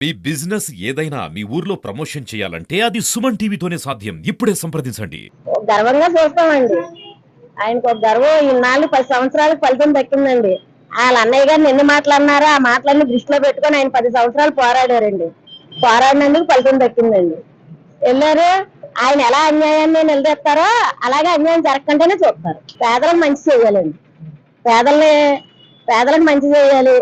మీ business ఏదైనా మీ ఊర్లో promotion చేయాలంటే అది సుమన్ టీవీతోనే సాధ్యం. ఇప్పుడే సంప్రదించండి. గర్వంగా చూస్తామండి. ఆయనకు ఒక గర్వం ఇన్నాళ్ళు 10 సంవత్సరాలకు ఫలితం దక్కిందండి. వాళ్ళ అన్నయ్య గారిని ఎన్ని మాటలు అన్నారో ఆ మాటలన్నీ దృష్టిలో పెట్టుకొని ఆయన 10 సంవత్సరాలు పోరాడారండి. పోరాడినందుకు ఫలితం దక్కిందండి. వెళ్ళారు. ఆయన ఎలా అన్యాయాన్ని నిలదీస్తారో అలాగే అన్యాయం జరగకుండానే చూస్తారు. పేదలకు మంచి చేయాలండి. పేదలకు మంచి చేయాలి.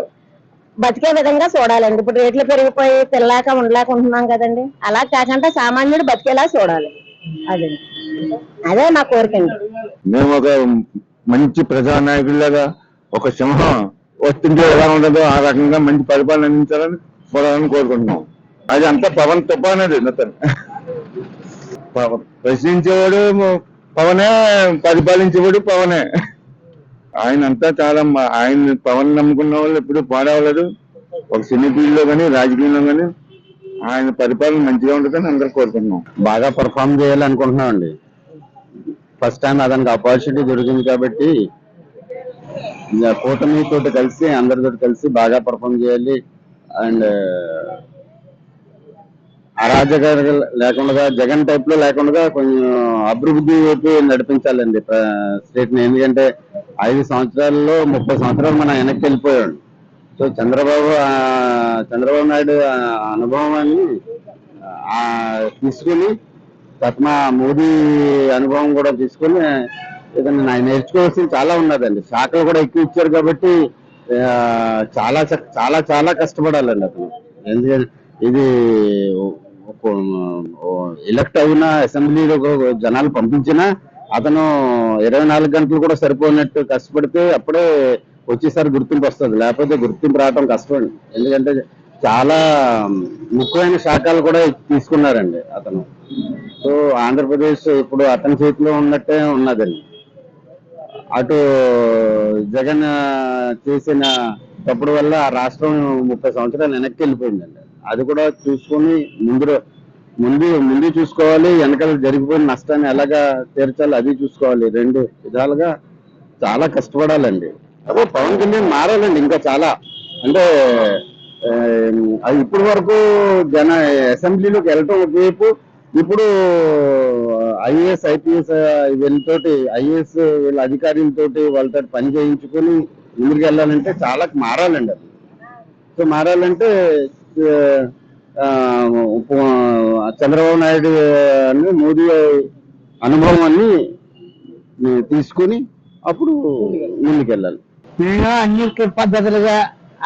బతికే విధంగా చూడాలండి. ఇప్పుడు రేట్లు పెరిగిపోయి తినలేక ఉండలేక ఉంటున్నాం కదండి. అలా కాకుండా సామాన్యుడు బతికేలా చూడాలి. అదే నా కోరికండి. మేము ఒక మంచి ప్రజానాయకుడిలాగా ఒక సింహం వస్తుంటే ఎలా ఉండదో ఆ రకంగా మంచి పరిపాలన అందించాలని చూడాలని కోరుకుంటున్నాం. అది అంతా పవన్ తుఫాన్ అది ప్రశ్నించేవాడు పవనే, పరిపాలించేవాడు పవనే. ఆయన అంతా చాలా ఆయన పవన్ నమ్ముకున్న వాళ్ళు ఎప్పుడు పాడవలేదు. ఒక సినీ ఫీల్డ్ లో కానీ రాజకీయంలో కానీ ఆయన పరిపాలన మంచిగా ఉంటుందని అందరూ కోరుకుంటున్నాం. బాగా పర్ఫామ్ చేయాలనుకుంటున్నాం అండి. ఫస్ట్ టైం అతనికి ఆపర్చునిటీ దొరికింది కాబట్టి కూటమితో కలిసి అందరితో కలిసి బాగా పర్ఫామ్ చేయాలి. అండ్ అరాజక లేకుండా జగన్ టైప్ లో లేకుండా కొంచెం అభివృద్ధి వైపు నడిపించాలండి స్టేట్ ని. ఎందుకంటే 5 సంవత్సరాల్లో 30 సంవత్సరాలు మనం వెనక్కి వెళ్ళిపోయాడు. సో చంద్రబాబు నాయుడు అనుభవాన్ని తీసుకుని మోదీ అనుభవం కూడా తీసుకుని ఏదైనా నేర్చుకోవాల్సింది చాలా ఉన్నదండి. శాఖలు కూడా ఎక్కువ ఇచ్చారు కాబట్టి చాలా చాలా చాలా కష్టపడాలండి అతను. ఎందుకంటే ఇది ఎలక్ట్ అయిన అసెంబ్లీలో జనాలు పంపించినా అతను 24 గంటలు కూడా సరిపోయినట్టు కష్టపడితే అప్పుడే వచ్చేసారి గుర్తింపు వస్తుంది. లేకపోతే గుర్తింపు రావడం కష్టం. ఎందుకంటే చాలా ముఖ్యమైన శాఖలు కూడా తీసుకున్నారండి అతను. సో ఆంధ్రప్రదేశ్ ఇప్పుడు అతని చేతిలో ఉన్నట్టే ఉన్నదండి. అటు జగన్ చేసిన తప్పుడు వల్ల ఆ రాష్ట్రం 30 సంవత్సరాలు వెనక్కి వెళ్ళిపోయిందండి. అది కూడా చూసుకొని ముందు చూసుకోవాలి. వెనకాల జరిగిపోయిన నష్టాన్ని ఎలాగా తీర్చాలి అది చూసుకోవాలి. 2 విధాలుగా చాలా కష్టపడాలండి. అదే పవన్ కళ్యాణ్ మారాలండి ఇంకా చాలా. అంటే అది ఇప్పటి వరకు అసెంబ్లీలోకి వెళ్ళటం ఒకవైపు, ఇప్పుడు ఐఏఎస్ ఐపీఎస్ వీళ్ళతోటి ఐఏఎస్ వీళ్ళ అధికారులతోటి వాళ్ళతో పని చేయించుకొని ముందుకు వెళ్ళాలంటే చాలా మారాలండి. అది సో మారాలంటే చంద్రబాబు నాయుడు మోదీ అనుభవాన్ని తీసుకుని అప్పుడు ముందుకెళ్ళాలి. మేము అన్ని పద్ధతులుగా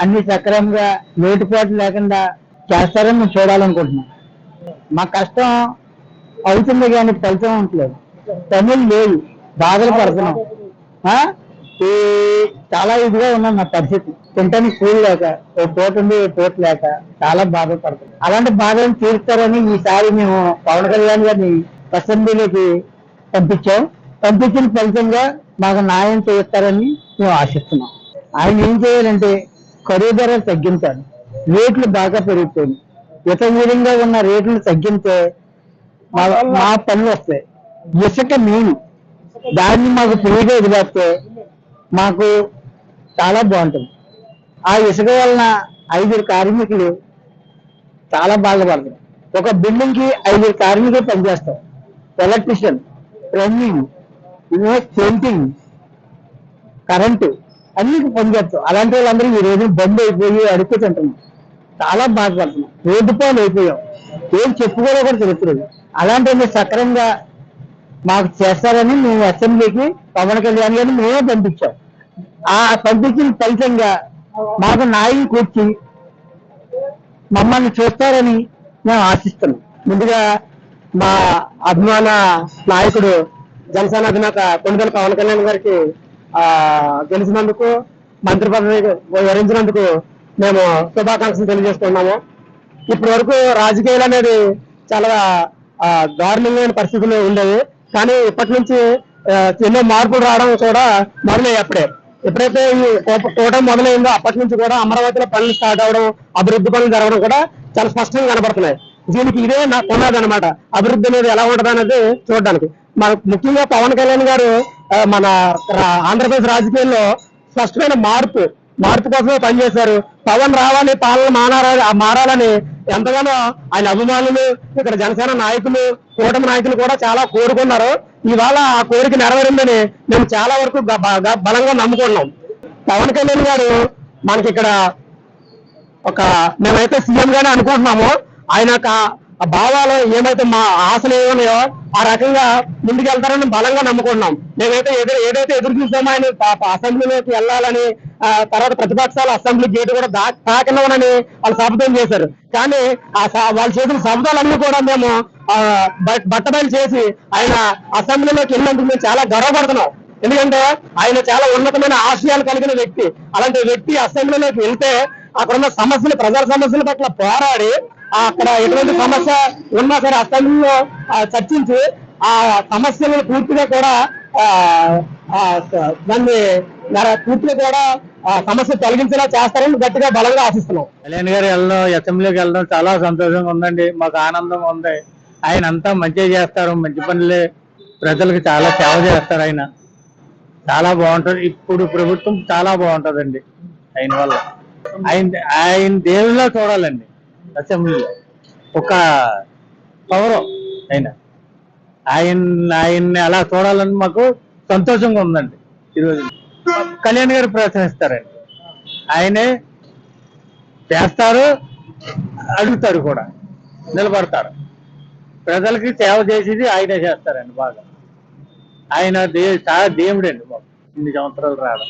అన్ని సక్రమంగా లోటుపాటు లేకుండా చేస్తారని మేము చూడాలనుకుంటున్నాం. మా కష్టం అవుతుంది కానీ ఫలితం ఉండలేదు. తమిళ్ లేదు, బాధలు పడుతున్నాం. చాలా ఇదిగా ఉన్నాం నా పరిస్థితి. తింటానికి కూలి లేక, ఓ పూట ఉండి ఓ పూట లేక చాలా బాధపడుతున్నాం. అలాంటి బాధలను తీరుస్తారని ఈసారి మేము పవన్ కళ్యాణ్ గారిని అసెంబ్లీలోకి పంపించిన ఫలితంగా మాకు న్యాయం చేస్తారని మేము ఆశిస్తున్నాం. ఆయన ఏం చేయాలంటే ఖరీదు ధరలు తగ్గించాలి. రేట్లు బాగా పెరిగిపోయింది. విధంగా ఉన్న రేట్లు తగ్గితే మా పనులు వస్తాయి. ఇసుక మెయిన్, దాన్ని మాకు ఫ్రీగా వదిలేస్తే మాకు చాలా బాగుంటుంది. ఆ ఇసుక వలన 5 కార్మికులు చాలా బాధపడతారు. ఒక బిల్డింగ్ కి 5 కార్మికులు పనిచేస్తారు. ఎలక్ట్రీషియన్, ప్లంబింగ్, పెయింటింగ్, కరెంటు అన్ని పనిచేస్తాం. అలాంటి వాళ్ళందరూ ఈ రోజు బంద్ అయిపోయి అడుక్కు తింటున్నాం. చాలా బాధపడుతున్నాం. రోడ్డు పాలు అయిపోయాం. ఏం చెప్పుకోవడం కూడా తెలుస్తుంది. అలాంటి సక్రమంగా మాకు చేస్తారని మేము అసెంబ్లీకి పవన్ కళ్యాణ్ గారిని మేమే పంపించాం. ఆ పంపించిన ఫలితంగా మాకు న్యాయం కూర్చి మమ్మల్ని చూస్తారని మేము ఆశిస్తున్నాం. ముందుగా మా అభిమాన నాయకుడు జనసేన అధినేత కొణిదెల పవన్ కళ్యాణ్ గారికి గెలిచినందుకు, మంత్రి పదవి వరించినందుకు మేము శుభాకాంక్షలు తెలియజేస్తున్నాము. ఇప్పటి వరకు రాజకీయాలు అనేది చాలా దారుణమైన పరిస్థితులు ఉండేవి. కానీ ఇప్పటి నుంచి ఎన్నో మార్పులు రావడం కూడా మొదలయ్యి. ఎప్పుడైతే ఈ కూటమి మొదలైందో అప్పటి నుంచి కూడా అమరావతిలో పనులు స్టార్ట్ అవడం, అభివృద్ధి పనులు జరగడం కూడా చాలా స్పష్టంగా కనబడుతున్నాయి. దీనికి ఇదే పునాది అనమాట. అభివృద్ధి అనేది ఎలా ఉంటుంది అనేది చూడడానికి. ముఖ్యంగా పవన్ కళ్యాణ్ గారు మన ఆంధ్రప్రదేశ్ రాజకీయాల్లో స్పష్టమైన మార్పు మార్పు కోసమే పనిచేశారు. పవన్ రావాలి, పాలన మారాలని ఎంతగానో ఆయన అభిమానులు, ఇక్కడ జనసేన నాయకులు, కూటమి నాయకులు కూడా చాలా కోరుకున్నారు. ఇవాళ ఆ కోరిక నెరవేరిందని మేము చాలా వరకు బలంగా నమ్ముకున్నాం. పవన్ కళ్యాణ్ గారు మనకి ఇక్కడ మేమైతే సీఎం గానే అనుకుంటున్నాము. ఆయన ఆ భావాలు ఏమైతే మా ఆశలు ఏమన్నాయో ఆ రకంగా ముందుకెళ్తారని బలంగా నమ్ముకుంటున్నాం. మేమైతే ఏదైతే ఎదురు చూసామో ఆయన అసెంబ్లీలోకి వెళ్ళాలని, తర్వాత ప్రతిపక్షాలు అసెంబ్లీ గేట్ కూడా తాకినవనని వాళ్ళు శపథం చేశారు. కానీ వాళ్ళ చేసిన శబ్దాలన్నీ కూడా మేము బట్టబయలు చేసి ఆయన అసెంబ్లీలోకి వెళ్ళినందుకు మేము చాలా గర్వపడుతున్నాం. ఎందుకంటే ఆయన చాలా ఉన్నతమైన ఆశయాలు కలిగిన వ్యక్తి. అలాంటి వ్యక్తి అసెంబ్లీలోకి వెళ్తే అక్కడున్న సమస్యలు, ప్రజల సమస్యల పట్ల పోరాడి అక్కడ ఎటువంటి సమస్య ఉన్నా సరే అసెంబ్లీలో చర్చించి ఆ సమస్యలను పూర్తిగా కూడా దాన్ని పూర్తిగా కూడా సమస్య తొలగించేలా చేస్తారని గట్టిగా బలంగా ఆశిస్తున్నాం. కళ్యాణ్ గారు వెళ్ళడం, అసెంబ్లీకి వెళ్ళడం చాలా సంతోషంగా ఉందండి. మాకు ఆనందంగా ఉంది. ఆయన అంతా మంచిగా చేస్తారు, మంచి పనులే, ప్రజలకు చాలా సేవ చేస్తారు. ఆయన చాలా బాగుంటది. ఇప్పుడు ప్రభుత్వం చాలా బాగుంటదండి ఆయన వల్ల. ఆయన దేవుళ్ళ చూడాలండి. అసెంబ్లీలో ఒక పవర్ ఆయన్ని అలా చూడాలని మాకు సంతోషంగా ఉందండి. ఈరోజు కళ్యాణ్ గారు ప్రోత్సహిస్తారండి. ఆయనే చేస్తారు, అడుగుతారు కూడా, నిలబడతారు. ప్రజలకి సేవ చేసేది ఆయనే చేస్తారండి బాగా. ఆయన చాలా దేవుడండి మాకు ఇన్ని సంవత్సరాలు రావడం.